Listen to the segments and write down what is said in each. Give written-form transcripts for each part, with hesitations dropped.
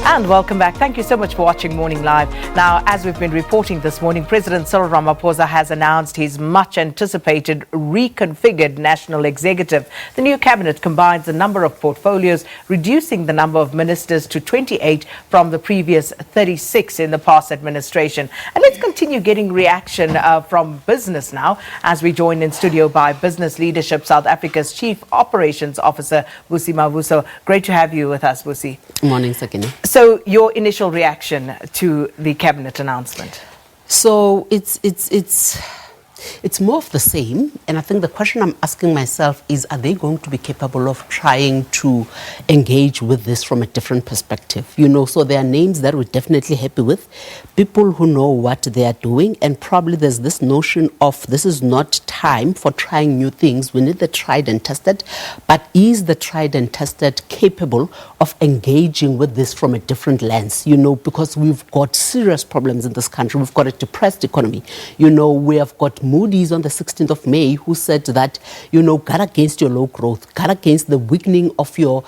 And welcome back. Thank you so much for watching Morning Live. Now, as we've been reporting this morning, President Cyril Ramaphosa has announced his much-anticipated reconfigured national executive. The new cabinet combines a number of portfolios, reducing the number of ministers to 28 from the previous 36 in the past administration. And let's continue getting reaction from business now, as we join in studio by Business Leadership South Africa's Chief Operations Officer, Busi Mavuso. Great to have you with us, Busi. Good morning, Sakina. So, your initial reaction to the cabinet announcement? So it's more of the same, and I think the question I'm asking myself is, are they going to be capable of trying to engage with this from a different perspective? You know, so there are names that we're definitely happy with, people who know what they are doing, and probably there's this notion of this is not time for trying new things. We need the tried and tested, but is the tried and tested capable of engaging with this from a different lens? You know, because we've got serious problems in this country. We've got a depressed economy. You know, we have got Moody's on the 16th of May who said that, you know, guard against your low growth, guard against the weakening of your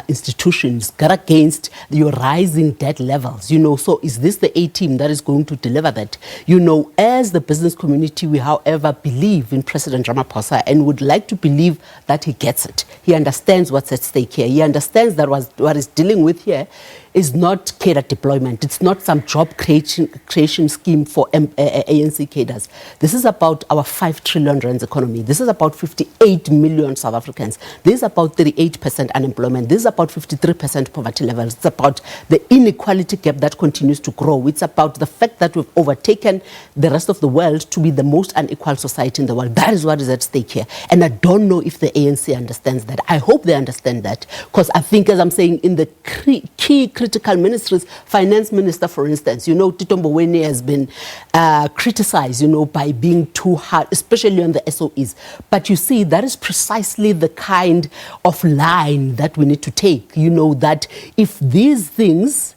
institutions, guard against your rising debt levels. You know, so is this the A team that is going to deliver that? You know, as the business community, we, however, believe in President Ramaphosa and would like to believe that he gets it. He understands what's at stake here. He understands that what he's dealing with here is not cadre deployment. It's not some job creation scheme for ANC cadres. This is about our 5 trillion rands economy. This is about 58 million South Africans. This is about 38% unemployment. This is about 53% poverty levels. It's about the inequality gap that continues to grow. It's about the fact that we've overtaken the rest of the world to be the most unequal society in the world. That is what is at stake here. And I don't know if the ANC understands that. I hope they understand that, because I think, as I'm saying, in the key critical ministries, finance minister, for instance, you know, Tito Mboweni has been criticized, you know, by being too hard, especially on the SOEs. But you see, that is precisely the kind of line that we need to take, you know, that if these things,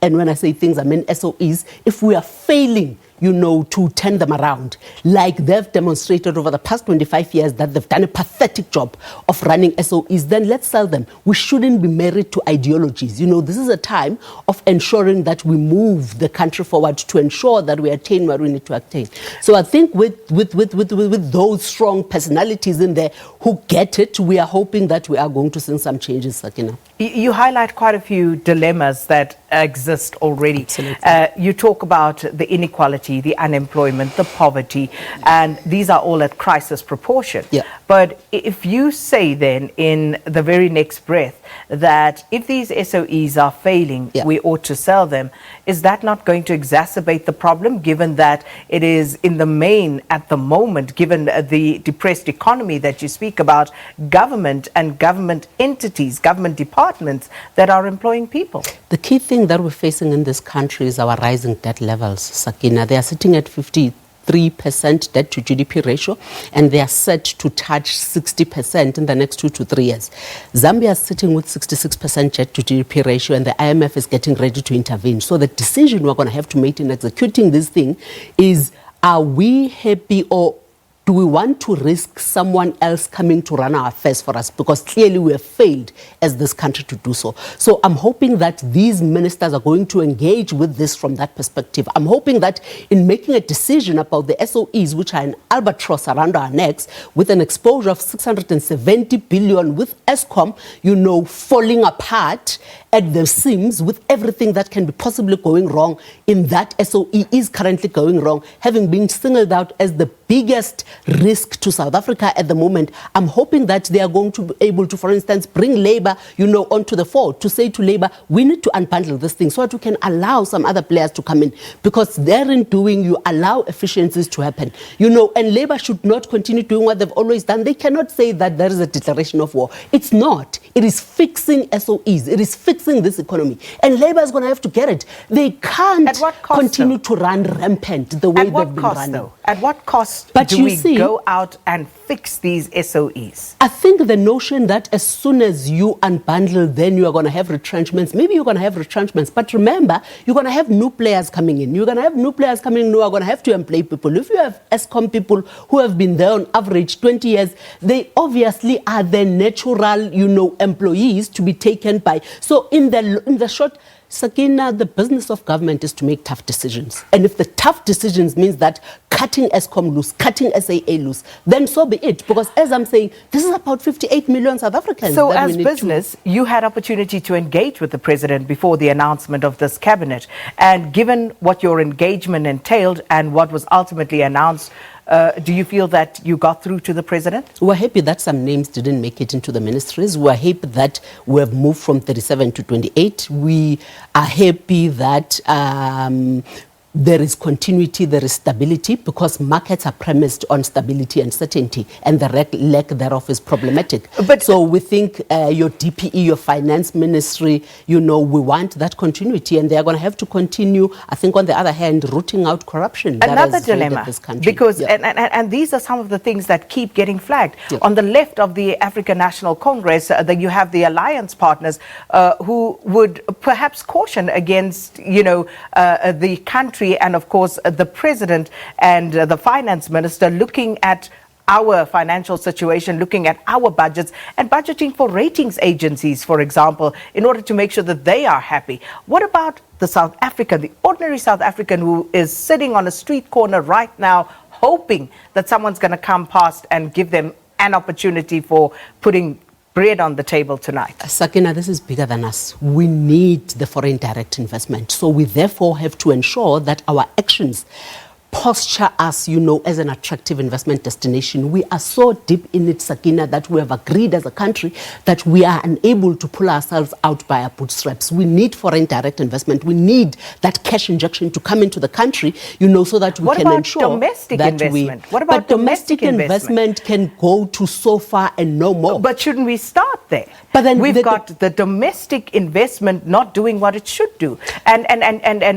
and when I say things, I mean SOEs, if we are failing, you know, to turn them around, like they've demonstrated over the past 25 years that they've done a pathetic job of running SOEs, then let's sell them. We shouldn't be married to ideologies. You know, this is a time of ensuring that we move the country forward to ensure that we attain what we need to attain. So I think with those strong personalities in there who get it, we are hoping that we are going to see some changes, Sakina. You highlight quite a few dilemmas that exist already. Absolutely. You talk about the inequality, the unemployment, the poverty, and these are all at crisis proportion. Yeah. But if you say then in the very next breath that if these SOEs are failing, yeah, we ought to sell them, is that not going to exacerbate the problem, given that it is in the main at the moment, given the depressed economy that you speak about, government and government entities, government departments that are employing people? The key thing that we're facing in this country is our rising debt levels, Sakina. They are sitting at 53% debt to GDP ratio, and they are set to touch 60% in the next 2 to 3 years. Zambia is sitting with 66% debt to GDP ratio, and the IMF is getting ready to intervene. So the decision we're going to have to make in executing this thing is, are we happy, or do we want to risk someone else coming to run our affairs for us? Because clearly we have failed as this country to do so. So I'm hoping that these ministers are going to engage with this from that perspective. I'm hoping that in making a decision about the SOEs, which are an albatross around our necks, with an exposure of 670 billion, with Eskom, you know, falling apart at the seams, with everything that can be possibly going wrong in that SOE is currently going wrong, having been singled out as the biggest risk to South Africa at the moment. I'm hoping that they are going to be able to, for instance, bring labor, you know, onto the fore, to say to labor, we need to unbundle this thing so that we can allow some other players to come in, because therein doing, you allow efficiencies to happen, you know, and labor should not continue doing what they've always done. They cannot say that there is a declaration of war. It's not. It is fixing SOEs. It is fixing this economy. And labor is going to have to get it. They can't continue to run rampant the way they've been running. At what cost But do you we see, go out and fix these SOEs? I think the notion that as soon as you unbundle, then you are going to have retrenchments. Maybe you're going to have retrenchments, but remember, you're going to have new players coming in. You're going to have new players coming in who are going to have to employ people. If you have ESCOM people who have been there on average 20 years, they obviously are the natural, employees to be taken by. So in the short, Sakina, the business of government is to make tough decisions. And if the tough decisions means that cutting ESCOM loose, cutting SAA loose, then so be it. Because as I'm saying, this is about 58 million South Africans. So as business, you had opportunity to engage with the president before the announcement of this cabinet. And given what your engagement entailed and what was ultimately announced, do you feel that you got through to the president? We're happy that some names didn't make it into the ministries. We're happy that we have moved from 37 to 28. We are happy that there is continuity, there is stability, because markets are premised on stability and certainty, and the lack thereof is problematic. So we think your DPE, your finance ministry, we want that continuity, and they are going to have to continue, I think, on the other hand, rooting out corruption. Another dilemma, this country. Because, and these are some of the things that keep getting flagged. Yeah. On the left of the African National Congress, you have the alliance partners who would perhaps caution against, the country and, of course, the president and the finance minister looking at our financial situation, looking at our budgets and budgeting for ratings agencies, for example, in order to make sure that they are happy. What about the South African, the ordinary South African who is sitting on a street corner right now, hoping that someone's going to come past and give them an opportunity for putting bread on the table tonight? Sakina, this is bigger than us. We need the foreign direct investment. So we therefore have to ensure that our actions posture us, as an attractive investment destination. We are so deep in it, Sakina, that we have agreed as a country that we are unable to pull ourselves out by our bootstraps. We need foreign direct investment. We need that cash injection to come into the country, so that we can ensure domestic that investment? we... What about domestic investment can go to so far and no more. But shouldn't we start there? But then we've got the domestic investment not doing what it should do. And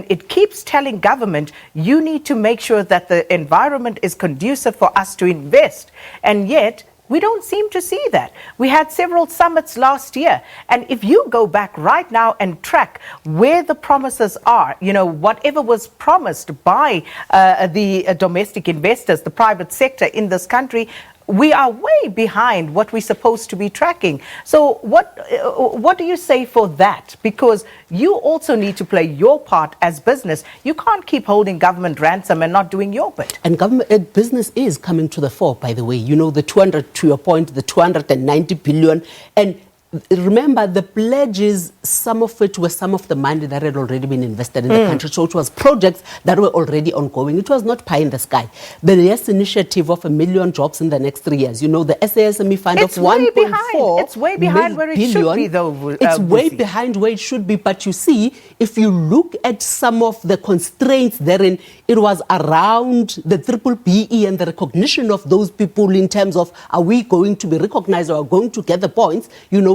it keeps telling government, you need to make sure that the environment is conducive for us to invest. And yet, we don't seem to see that. We had several summits last year. And if you go back right now and track where the promises are, whatever was promised by the domestic investors, the private sector in this country, we are way behind what we're supposed to be tracking. So what do you say for that? Because you also need to play your part as business. You can't keep holding government ransom and not doing your bit. And government business is coming to the fore, by the way. The 200, to your point, the 290 billion. And remember, the pledges, some of it was some of the money that had already been invested in the country. So it was projects that were already ongoing. It was not pie in the sky. The YES initiative of 1 million jobs in the next 3 years. The SASME fund of 1.4 It's way behind where it should be, though. It's way behind where it should be. But you see, if you look at some of the constraints therein, it was around the BBBE and the recognition of those people in terms of, are we going to be recognized or are going to get the points,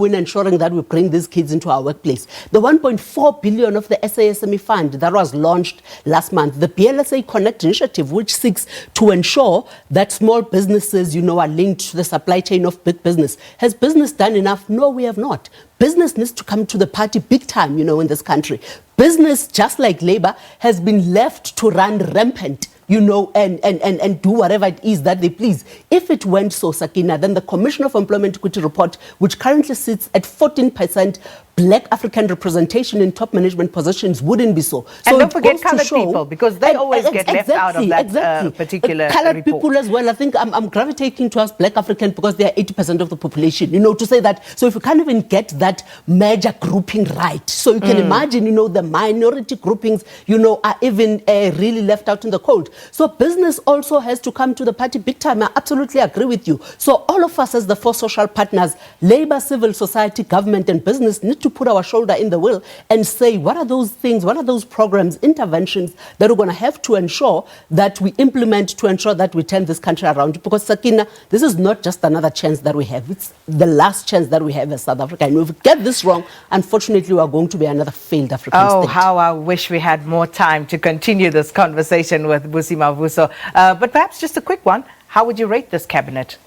in ensuring that we bring these kids into our workplace. The 1.4 billion of the SASME fund that was launched last month, the BLSA Connect initiative, which seeks to ensure that small businesses, are linked to the supply chain of big business. Has business done enough? No, we have not. Business needs to come to the party big time, in this country. Business, just like labor, has been left to run rampant, and do whatever it is that they please. If it went so, Sakina, then the Commission of Employment Equity report, which currently sits at 14% Black African representation in top management positions, wouldn't be so. And don't forget colored people, because they always get left out of that particular colored report. People as well. I think I'm gravitating towards Black African because they are 80% of the population, to say that. So if you can't even get that major grouping right, so you can imagine, the minority groupings, are even really left out in the cold. So business also has to come to the party big time. I absolutely agree with you. So all of us as the four social partners, labor, civil society, government and business, need to put our shoulder in the wheel and say, what are those things, what are those programs, interventions that we're going to have to ensure that we implement to ensure that we turn this country around? Because, Sakina, this is not just another chance that we have. It's the last chance that we have as South Africa. And if we get this wrong, unfortunately, we are going to be another failed African state. Oh, how I wish we had more time to continue this conversation with Busi Mavuso. But perhaps just a quick one. How would you rate this cabinet?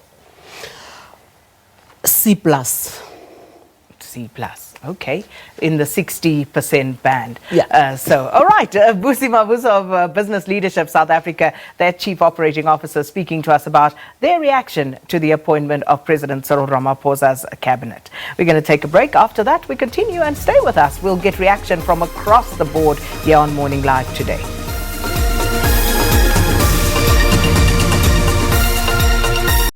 C plus. C plus. Okay, in the 60% band. Yeah. All right, Busi Mavuso of Business Leadership South Africa, their Chief Operating Officer, speaking to us about their reaction to the appointment of President Cyril Ramaphosa's cabinet. We're going to take a break. After that, we continue, and stay with us. We'll get reaction from across the board here on Morning Live today.